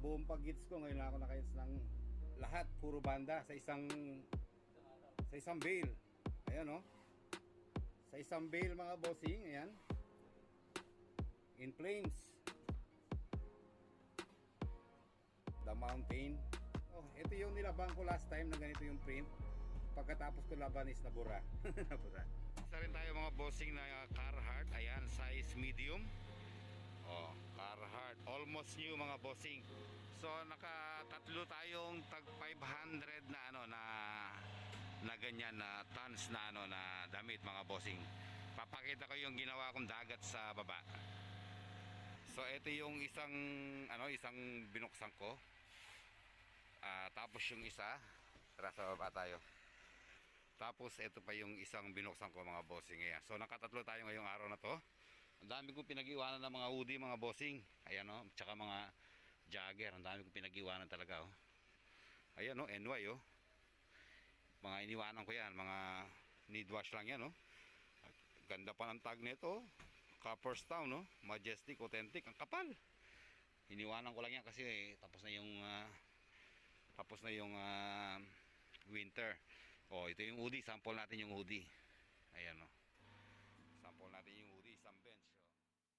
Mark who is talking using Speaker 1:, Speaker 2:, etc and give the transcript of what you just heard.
Speaker 1: buong pag-gits ko ngayon lang ako nakahits ng lahat, puro banda sa isang bale. Ayan, oh. Sa isang bale mga bossing, ayan. In Flames. The Mountain. Oh, ito yung nilabang ko last time na ganito yung print. Pagkatapos ko laban is nabura. Nabura. Isa rin tayo mga bossing na Carhartt. Ayan, size medium. Oh, Carhartt. Almost new mga bossing. So nakatatlo tayong tag 500 na ano na ganyan na tons na ano na damit mga bossing. Papakita ko yung ginawa kong dagat sa baba. So ito yung isang binuksan ko. Tapos yung isa, tara sa baba tayo. Tapos ito pa yung isang binuksan ko mga bossing. Ayan. So nakatatlo tayo ngayong araw na to. Ang dami kong pinag-iwanan ng mga hoodie mga bossing. Ayan, oh, tsaka mga jogger. Ang dami kong pinag-iwanan talaga, oh. Ayan, oh, NY, oh. Mga iniwanan ko yan, mga need wash lang yan, oh. Ganda pa ng tag nito, oh. Copperstown, oh. Majestic, authentic, ang kapal. Iniwanan ko lang yan kasi tapos na yung winter. Oh, ito yung hoodie, sample natin yung hoodie. Ayan, oh. Sample natin yung hoodie, isang bench.